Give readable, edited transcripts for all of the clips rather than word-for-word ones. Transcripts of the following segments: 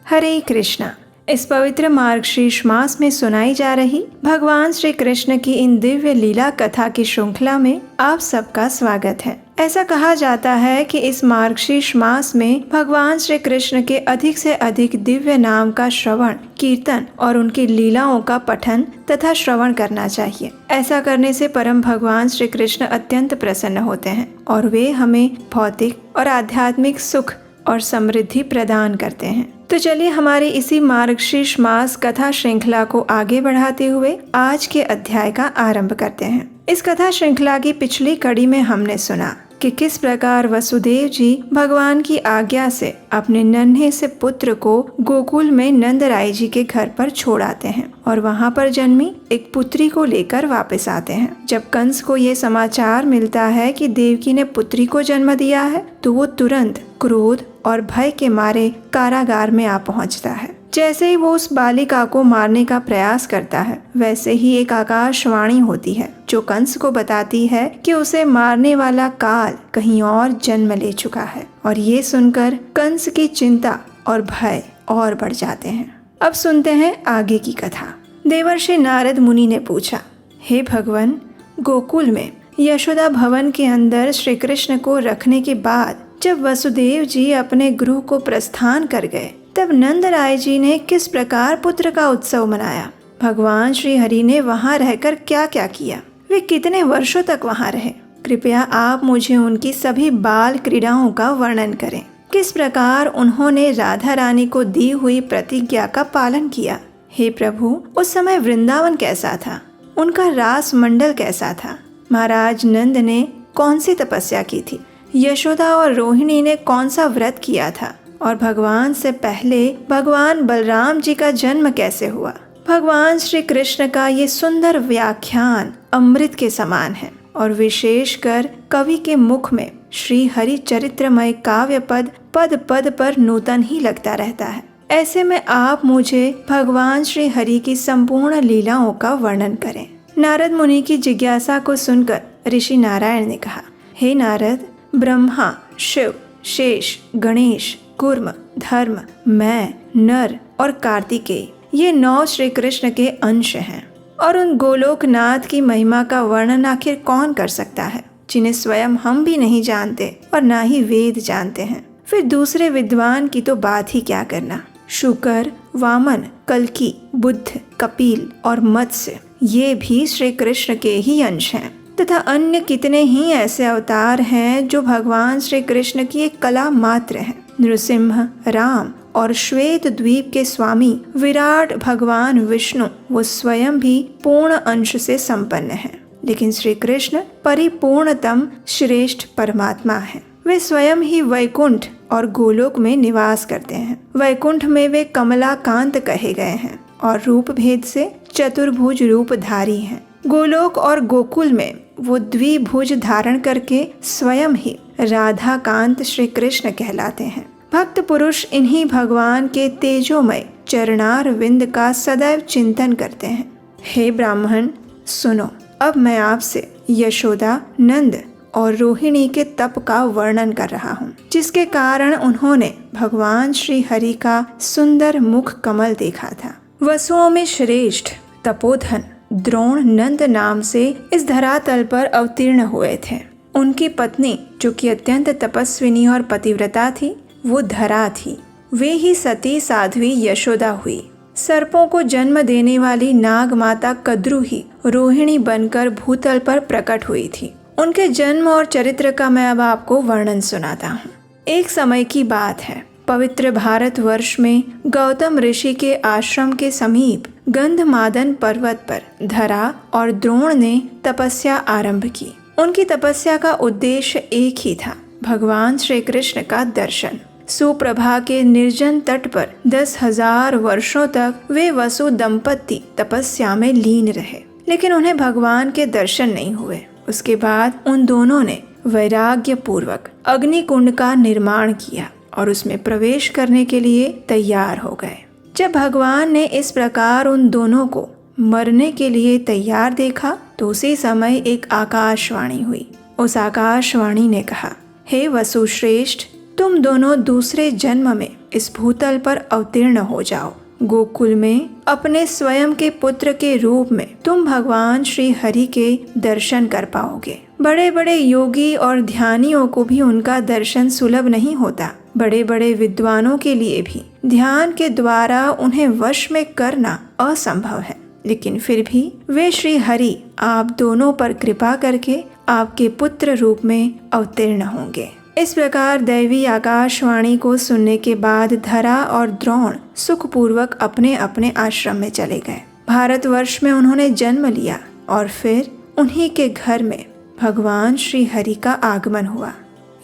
हरे कृष्णा। इस पवित्र मार्गशीर्ष मास में सुनाई जा रही भगवान श्री कृष्ण की इन दिव्य लीला कथा की श्रृंखला में आप सबका स्वागत है। ऐसा कहा जाता है कि इस मार्गशीर्ष मास में भगवान श्री कृष्ण के अधिक से अधिक दिव्य नाम का श्रवण, कीर्तन और उनकी लीलाओं का पठन तथा श्रवण करना चाहिए। ऐसा करने से परम भगवान श्री कृष्ण अत्यंत प्रसन्न होते हैं और वे हमें भौतिक और आध्यात्मिक सुख और समृद्धि प्रदान करते हैं। तो चलिए हमारी इसी मार्गशीर्ष मास कथा श्रृंखला को आगे बढ़ाते हुए आज के अध्याय का आरंभ करते हैं। इस कथा श्रृंखला की पिछली कड़ी में हमने सुना कि किस प्रकार वसुदेव जी भगवान की आज्ञा से अपने नन्हे से पुत्र को गोकुल में नंदराय जी के घर पर छोड़ आते हैं और वहाँ पर जन्मी एक पुत्री को लेकर वापस आते हैं। जब कंस को ये समाचार मिलता है कि देवकी ने पुत्री को जन्म दिया है तो वो तुरंत क्रोध और भय के मारे कारागार में आ पहुँचता है। जैसे ही वो उस बालिका को मारने का प्रयास करता है वैसे ही एक आकाशवाणी होती है जो कंस को बताती है कि उसे मारने वाला काल कहीं और जन्म ले चुका है। और ये सुनकर कंस की चिंता और भय और बढ़ जाते हैं। अब सुनते हैं आगे की कथा। देवर्षि नारद मुनि ने पूछा, हे भगवान, गोकुल में यशोदा भवन के अंदर श्री कृष्ण को रखने के बाद जब वसुदेव जी अपने गृह को प्रस्थान कर गए तब नंदराय जी ने किस प्रकार पुत्र का उत्सव मनाया? भगवान श्री हरि ने वहाँ रहकर क्या क्या किया? वे कितने वर्षों तक वहाँ रहे? कृपया आप मुझे उनकी सभी बाल क्रीड़ाओं का वर्णन करें। किस प्रकार उन्होंने राधा रानी को दी हुई प्रतिज्ञा का पालन किया? हे प्रभु, उस समय वृंदावन कैसा था? उनका रास मंडल कैसा था? महाराज नंद ने कौन सी तपस्या की थी? यशोदा और रोहिणी ने कौन सा व्रत किया था? और भगवान से पहले भगवान बलराम जी का जन्म कैसे हुआ? भगवान श्री कृष्ण का ये सुंदर व्याख्यान अमृत के समान है और विशेषकर कवि के मुख में श्री हरि चरित्रमय काव्य पद पद पद पर नूतन ही लगता रहता है। ऐसे में आप मुझे भगवान श्री हरि की संपूर्ण लीलाओं का वर्णन करें। नारद मुनि की जिज्ञासा को सुनकर ऋषि नारायण ने कहा, हे नारद, ब्रह्मा, शिव, शेष, गणेश, कूर्म, धर्म, मैं, नर और कार्तिकेय ये 9 श्री कृष्ण के अंश हैं और उन गोलोकनाथ की महिमा का वर्णन आखिर कौन कर सकता है जिन्हें स्वयं हम भी नहीं जानते और ना ही वेद जानते हैं। फिर दूसरे विद्वान की तो बात ही क्या करना। शुकर, वामन, कल्की, बुद्ध, कपिल और मत्स्य ये भी श्री कृष्ण के ही अंश हैं तथा अन्य कितने ही ऐसे अवतार हैं जो भगवान श्री कृष्ण की एक कला मात्र है। नृसिंह, राम और श्वेत द्वीप के स्वामी विराट भगवान विष्णु वो स्वयं भी पूर्ण अंश से संपन्न हैं। लेकिन श्री कृष्ण परिपूर्णतम श्रेष्ठ परमात्मा है। वे स्वयं ही वैकुंठ और गोलोक में निवास करते हैं। वैकुंठ में वे कमलाकांत कहे गए हैं और रूप भेद से चतुर्भुज रूपधारी हैं। गोलोक और गोकुल में वो द्विभुज धारण करके स्वयं ही राधाकांत श्री कृष्ण कहलाते हैं। भक्त पुरुष इन्हीं भगवान के तेजोमय चरणार विंद का सदैव चिंतन करते हैं। हे ब्राह्मण, सुनो, अब मैं आपसे यशोदा, नंद और रोहिणी के तप का वर्णन कर रहा हूँ, जिसके कारण उन्होंने भगवान श्री हरि का सुंदर मुख कमल देखा था। वसुओं में श्रेष्ठ तपोधन द्रोण नंद नाम से इस धरातल पर अवतीर्ण हुए थे। उनकी पत्नी जो कि अत्यंत तपस्विनी और पतिव्रता थी वो धरा थी। वे ही सती साध्वी यशोदा हुई। सर्पों को जन्म देने वाली नाग माता कद्रु ही रोहिणी बनकर भूतल पर प्रकट हुई थी। उनके जन्म और चरित्र का मैं अब आपको वर्णन सुनाता हूँ। एक समय की बात है, पवित्र भारतवर्ष में गौतम ऋषि के आश्रम के समीप गंधमादन पर्वत पर धरा और द्रोण ने तपस्या आरंभ की। उनकी तपस्या का उद्देश्य एक ही था, भगवान श्री कृष्ण का दर्शन। सुप्रभा के निर्जन तट पर 10,000 वर्षों तक वे वसु दंपत्ति तपस्या में लीन रहे, लेकिन उन्हें भगवान के दर्शन नहीं हुए। उसके बाद उन दोनों ने वैराग्य पूर्वक अग्निकुंड का निर्माण किया और उसमें प्रवेश करने के लिए तैयार हो गए। जब भगवान ने इस प्रकार उन दोनों को मरने के लिए तैयार देखा तो उसी समय एक आकाशवाणी हुई। उस आकाशवाणी ने कहा, हे वसुश्रेष्ठ, तुम दोनों दूसरे जन्म में इस भूतल पर अवतीर्ण हो जाओ। गोकुल में अपने स्वयं के पुत्र के रूप में तुम भगवान श्री हरि के दर्शन कर पाओगे। बड़े बड़े योगी और ध्यानियों को भी उनका दर्शन सुलभ नहीं होता। बड़े बड़े विद्वानों के लिए भी ध्यान के द्वारा उन्हें वश में करना असंभव है, लेकिन फिर भी वे श्री हरि आप दोनों पर कृपा करके आपके पुत्र रूप में अवतीर्ण होंगे। इस प्रकार दैवी आकाशवाणी को सुनने के बाद धरा और द्रोण सुखपूर्वक अपने अपने आश्रम में चले गए। भारतवर्ष में उन्होंने जन्म लिया और फिर उन्हीं के घर में भगवान श्री हरि का आगमन हुआ।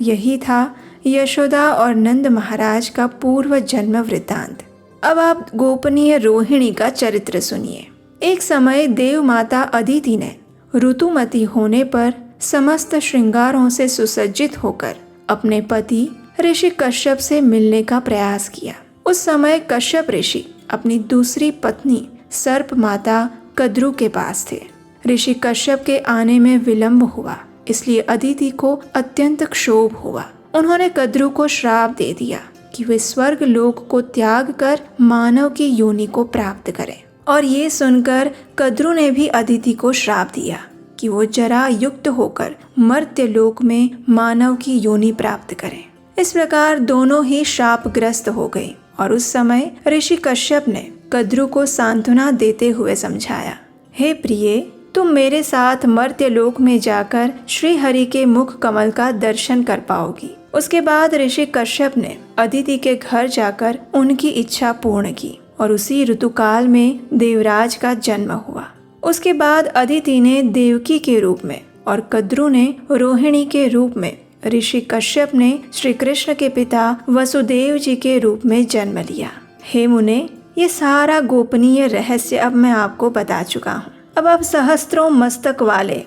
यही था यशोदा और नंद महाराज का पूर्व जन्म वृत्तांत। अब आप गोपनीय रोहिणी का चरित्र सुनिए। एक समय देव माता अदिति ने ऋतुमती होने पर समस्त श्रृंगारों से सुसज्जित होकर अपने पति ऋषि कश्यप से मिलने का प्रयास किया। उस समय कश्यप ऋषि अपनी दूसरी पत्नी सर्प माता कद्रु के पास थे। ऋषि कश्यप के आने में विलंब हुआ, इसलिए अदिति को अत्यंत क्षोभ हुआ। उन्होंने कद्रु को श्राप दे दिया कि वे स्वर्ग लोक को त्याग कर मानव की योनि को प्राप्त करें। और ये सुनकर कद्रु ने भी अदिति को श्राप दिया कि वो जरा युक्त होकर मर्त्य लोक में मानव की योनि प्राप्त करें। इस प्रकार दोनों ही शापग्रस्त हो गए और उस समय ऋषि कश्यप ने कद्रु को सांत्वना देते हुए समझाया, हे प्रिय, तुम मेरे साथ मर्त्य लोक में जाकर श्री हरि के मुख कमल का दर्शन कर पाओगी। उसके बाद ऋषि कश्यप ने अदिति के घर जाकर उनकी इच्छा पूर्ण की और उसी ऋतुकाल में देवराज का जन्म हुआ। उसके बाद अदिति ने देवकी के रूप में और कद्रु ने रोहिणी के रूप में, ऋषि कश्यप ने श्री कृष्ण के पिता वसुदेव जी के रूप में जन्म लिया। हे मुने, ये सारा गोपनीय रहस्य अब मैं आपको बता चुका हूँ। अब आप सहस्त्रों मस्तक वाले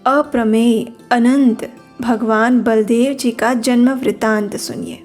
अप्रमेय अनंत भगवान बलदेव जी का जन्म वृतांत सुनिए।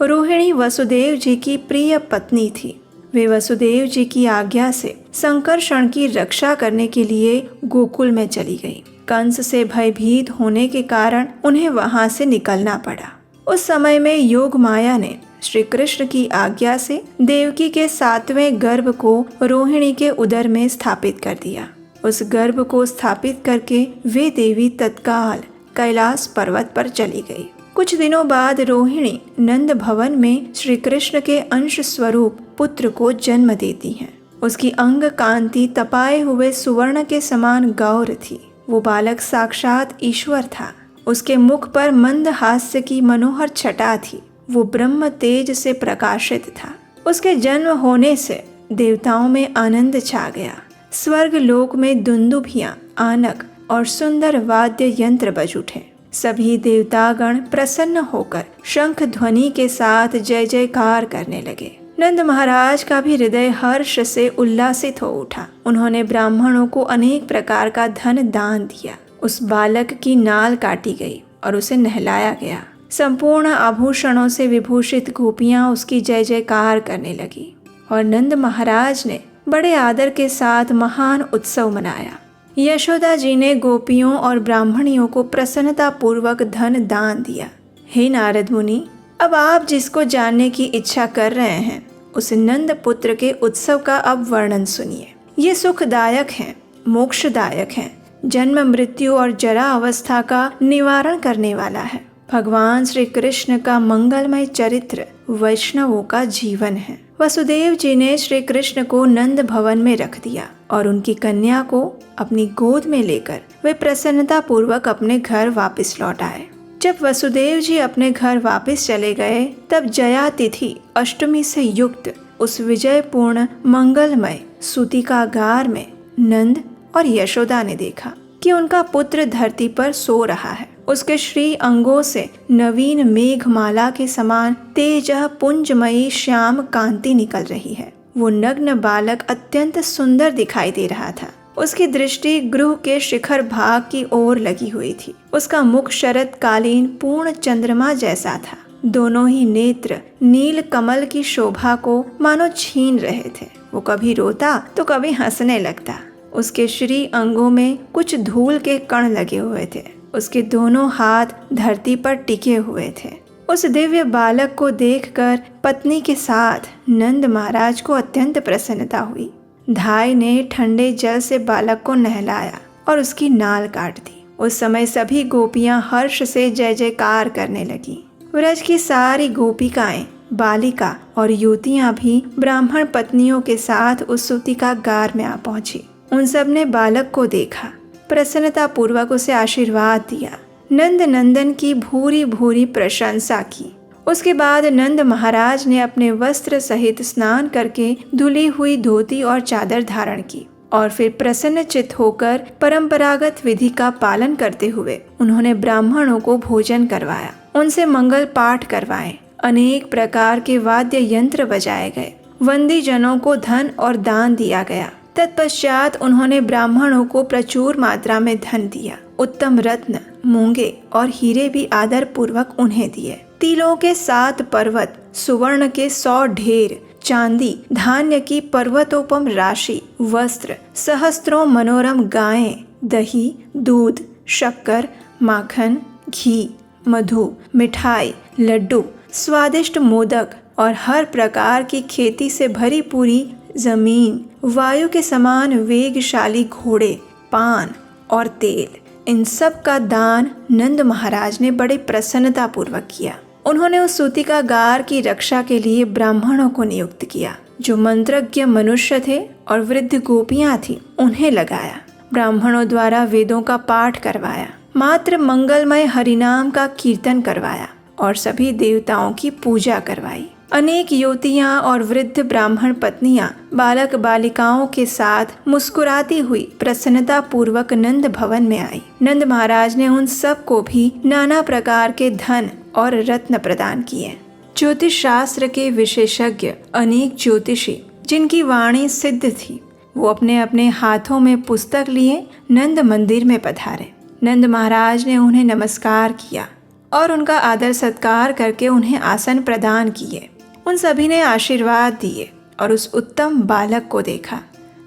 रोहिणी वसुदेव जी की प्रिय पत्नी थी। वे वसुदेव जी की आज्ञा से संकर्षण की रक्षा करने के लिए गोकुल में चली गई। कंस से भयभीत होने के कारण उन्हें वहां से निकलना पड़ा। उस समय में योग माया ने श्री कृष्ण की आज्ञा से देवकी के 7वें गर्भ को रोहिणी के उदर में स्थापित कर दिया। उस गर्भ को स्थापित करके वे देवी तत्काल कैलाश पर्वत पर चली गई। कुछ दिनों बाद रोहिणी नंद भवन में श्री कृष्ण के अंश स्वरूप पुत्र को जन्म देती हैं। उसकी अंग कांति तपाए हुए सुवर्ण के समान गौर थी। वो बालक साक्षात ईश्वर था। उसके मुख पर मंद हास्य की मनोहर छटा थी। वो ब्रह्म तेज से प्रकाशित था। उसके जन्म होने से देवताओं में आनंद छा गया। स्वर्ग लोक में दुंदुभियां, आनक और सुंदर वाद्य यंत्र बज उठे। सभी देवतागण प्रसन्न होकर शंख ध्वनि के साथ जय जयकार करने लगे। नंद महाराज का भी हृदय हर्ष से उल्लासित हो उठा। उन्होंने ब्राह्मणों को अनेक प्रकार का धन दान दिया। उस बालक की नाल काटी गई और उसे नहलाया गया। संपूर्ण आभूषणों से विभूषित गोपियां उसकी जय जयकार करने लगी और नंद महाराज ने बड़े आदर के साथ महान उत्सव मनाया। यशोदा जी ने गोपियों और ब्राह्मणियों को प्रसन्नता पूर्वक धन दान दिया। हे नारद मुनि, अब आप जिसको जानने की इच्छा कर रहे हैं उस नंद पुत्र के उत्सव का अब वर्णन सुनिए। ये सुखदायक हैं, मोक्षदायक हैं, जन्म मृत्यु और जरा अवस्था का निवारण करने वाला है। भगवान श्री कृष्ण का मंगलमय चरित्र वैष्णवों का जीवन है। वसुदेव जी ने श्री कृष्ण को नंद भवन में रख दिया और उनकी कन्या को अपनी गोद में लेकर वे प्रसन्नता पूर्वक अपने घर वापस लौट आए। जब वसुदेव जी अपने घर वापस चले गए तब जया तिथि अष्टमी से युक्त उस विजयपूर्ण मंगलमय सूतिकागार में नंद और यशोदा ने देखा कि उनका पुत्र धरती पर सो रहा है। उसके श्री अंगों से नवीन मेघमाला के समान तेज पुंजमयी श्याम कांति निकल रही है। वो नग्न बालक अत्यंत सुंदर दिखाई दे रहा था। उसकी दृष्टि गृह के शिखर भाग की ओर लगी हुई थी। उसका मुख शरत कालीन पूर्ण चंद्रमा जैसा था। दोनों ही नेत्र नील कमल की शोभा को मानो छीन रहे थे। वो कभी रोता तो कभी हंसने लगता। उसके श्री अंगों में कुछ धूल के कण लगे हुए थे। उसके दोनों हाथ धरती पर टिके हुए थे। उस दिव्य बालक को देखकर पत्नी के साथ नंद महाराज को अत्यंत प्रसन्नता हुई। धाई ने ठंडे जल से बालक को नहलाया और उसकी नाल काट दी। उस समय सभी गोपियां हर्ष से जय जयकार करने लगी। व्रज की सारी गोपिकाएं, बालिका और युवतियां भी ब्राह्मण पत्नियों के साथ उस सूतिकागार में आ पहुंची। उन सब ने बालक को देखा, प्रसन्नता पूर्वक उसे आशीर्वाद दिया, नंद नंदन की भूरी भूरी प्रशंसा की। उसके बाद नंद महाराज ने अपने वस्त्र सहित स्नान करके धुली हुई धोती और चादर धारण की और फिर प्रसन्न चित्त होकर परंपरागत विधि का पालन करते हुए उन्होंने ब्राह्मणों को भोजन करवाया, उनसे मंगल पाठ करवाए, अनेक प्रकार के वाद्य यंत्र बजाए गए, वंदी जनों को धन और दान दिया गया। तत्पश्चात उन्होंने ब्राह्मणों को प्रचुर मात्रा में धन दिया, उत्तम रत्न, मूंगे और हीरे भी आदर पूर्वक उन्हें दिए। तिलों के 7 पर्वत, सुवर्ण के 100 ढेर, चांदी, धान्य की पर्वतोपम राशि, वस्त्र, सहस्त्रों मनोरम गायें, दही, दूध, शक्कर, माखन, घी, मधु, मिठाई, लड्डू, स्वादिष्ट मोदक और हर प्रकार की खेती से भरी पूरी जमीन, वायु के समान वेगशाली घोड़े, पान और तेल, इन सब का दान नंद महाराज ने बड़े प्रसन्नता पूर्वक किया। उन्होंने उस सूतिकागार की रक्षा के लिए ब्राह्मणों को नियुक्त किया, जो मंत्रज्ञ मनुष्य थे, और वृद्ध गोपियां थीं, उन्हें लगाया। ब्राह्मणों द्वारा वेदों का पाठ करवाया, मात्र मंगलमय हरिनाम का कीर्तन करवाया और सभी देवताओं की पूजा करवाई। अनेक युवतियां और वृद्ध ब्राह्मण पत्नियां बालक बालिकाओं के साथ मुस्कुराती हुई प्रसन्नता पूर्वक नंद भवन में आई। नंद महाराज ने उन सब को भी नाना प्रकार के धन और रत्न प्रदान किए। ज्योतिष शास्त्र के विशेषज्ञ अनेक ज्योतिषी, जिनकी वाणी सिद्ध थी, वो अपने अपने हाथों में पुस्तक लिए नंद मंदिर में पधारे। नंद महाराज ने उन्हें नमस्कार किया और उनका आदर सत्कार करके उन्हें आसन प्रदान किए। उन सभी ने आशीर्वाद दिए और उस उत्तम बालक को देखा।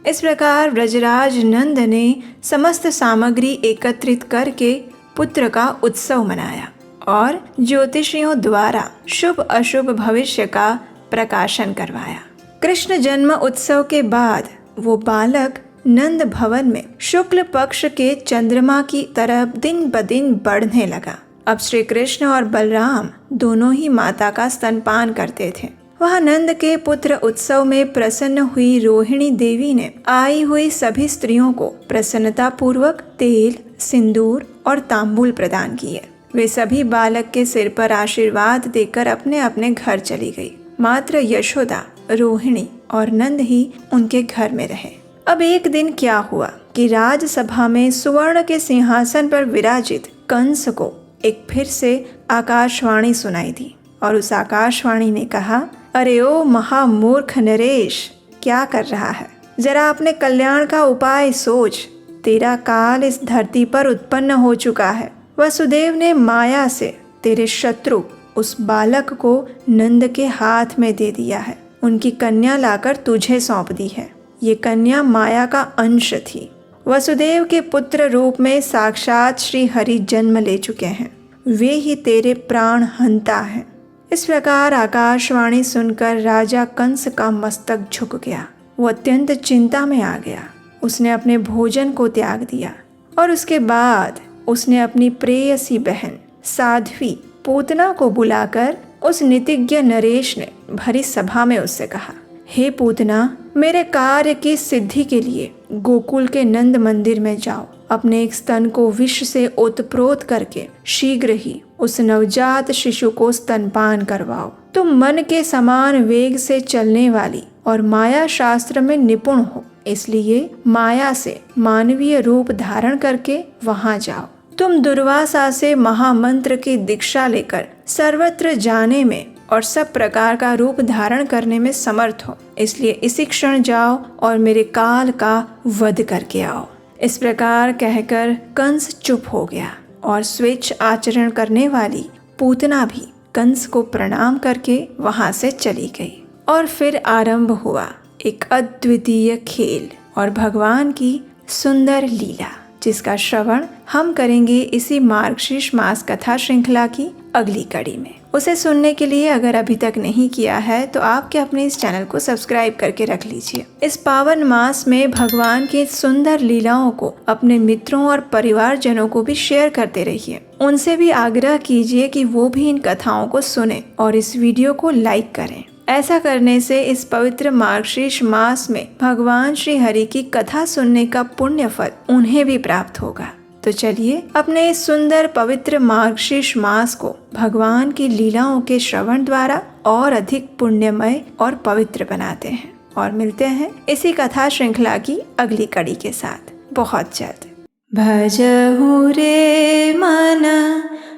इस प्रकार ब्रजराज नंद ने समस्त सामग्री एकत्रित करके पुत्र का उत्सव मनाया और ज्योतिषियों द्वारा शुभ अशुभ भविष्य का प्रकाशन करवाया। कृष्ण जन्म उत्सव के बाद वो बालक नंद भवन में शुक्ल पक्ष के चंद्रमा की तरह दिन ब दिन बढ़ने लगा। अब श्री कृष्ण और बलराम दोनों ही माता का स्तनपान करते थे। वहाँ नंद के पुत्र उत्सव में प्रसन्न हुई रोहिणी देवी ने आई हुई सभी स्त्रियों को प्रसन्नता पूर्वक तेल, सिंदूर और तांबूल प्रदान किए। वे सभी बालक के सिर पर आशीर्वाद देकर अपने अपने घर चली गई। मात्र यशोदा, रोहिणी और नंद ही उनके घर में रहे। अब एक दिन क्या हुआ कि राजसभा में सुवर्ण के सिंहासन पर विराजित कंस को एक फिर से आकाशवाणी सुनाई दी और उस आकाशवाणी ने कहा, अरे ओ महामूर्ख नरेश, क्या कर रहा है? जरा अपने कल्याण का उपाय सोच। तेरा काल इस धरती पर उत्पन्न हो चुका है। वसुदेव ने माया से तेरे शत्रु उस बालक को नंद के हाथ में दे दिया है। उनकी कन्या लाकर तुझे सौंप दी है। ये कन्या माया का अंश थी। वसुदेव के पुत्र रूप में साक्षात श्री हरि जन्म ले चुके हैं। वे ही तेरे प्राण हंता हैं। इस प्रकार आकाशवाणी सुनकर राजा कंस का मस्तक झुक गया। वो अत्यंत चिंता में आ गया। उसने अपने भोजन को त्याग दिया और उसके बाद उसने अपनी प्रेयसी बहन साध्वी पूतना को बुलाकर उस नीतिज्ञ नरेश ने भरी सभा में उससे कहा, हे पूतना, मेरे कार्य की सिद्धि के लिए गोकुल के नंद मंदिर में जाओ। अपने एक स्तन को विष से ओतप्रोत करके शीघ्र ही उस नवजात शिशु को स्तनपान करवाओ। तुम मन के समान वेग से चलने वाली और माया शास्त्र में निपुण हो, इसलिए माया से मानवीय रूप धारण करके वहां जाओ। तुम दुर्वासा से महामंत्र की दीक्षा लेकर सर्वत्र जाने में और सब प्रकार का रूप धारण करने में समर्थ हो, इसलिए इसी क्षण जाओ और मेरे काल का वध करके आओ। इस प्रकार कहकर कंस चुप हो गया और स्वेच्छ आचरण करने वाली पूतना भी कंस को प्रणाम करके वहां से चली गई। और फिर आरंभ हुआ एक अद्वितीय खेल और भगवान की सुंदर लीला, जिसका श्रवण हम करेंगे इसी मार्गशीर्ष मास कथा श्रृंखला की अगली कड़ी में। उसे सुनने के लिए अगर अभी तक नहीं किया है तो आपके अपने इस चैनल को सब्सक्राइब करके रख लीजिए। इस पावन मास में भगवान की सुंदर लीलाओं को अपने मित्रों और परिवारजनों को भी शेयर करते रहिए। उनसे भी आग्रह कीजिए कि वो भी इन कथाओं को सुने और इस वीडियो को लाइक करें। ऐसा करने से इस पवित्र मार्गशीर्ष मास में भगवान श्री हरि की कथा सुनने का पुण्य फल उन्हें भी प्राप्त होगा। तो चलिए अपने इस सुंदर पवित्र मार्गशीर्ष मास को भगवान की लीलाओं के श्रवण द्वारा और अधिक पुण्यमय और पवित्र बनाते हैं और मिलते हैं इसी कथा श्रृंखला की अगली कड़ी के साथ बहुत जल्द। भजहु रे मन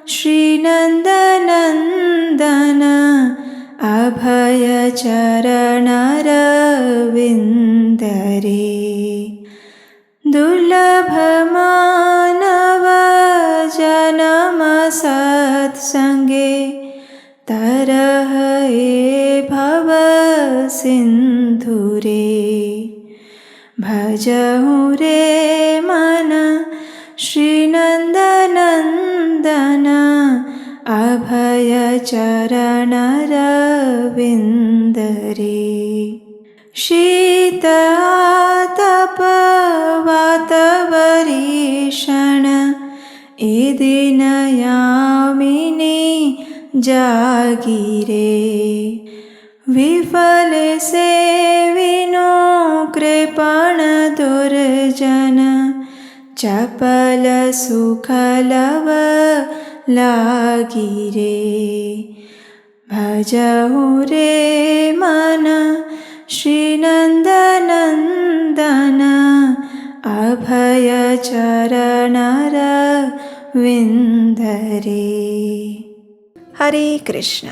श्री नंद नंदन अभय चरण रविंद रे दुर्लभ मानव जन्म सत्संगे तरहे भव सिंधु रे। भजहु रे मन श्री नंद नंदन अभय चरण रविंद रे। शीत आतप वातवरीषण ए दिन यामिनी जागिरे। विफल सेविनो कृपण दुर्जन चपल सुखलव लागिरे। भजहु रे मन श्री नंद नंदन अभय चरण रविंद रे। हरे कृष्ण।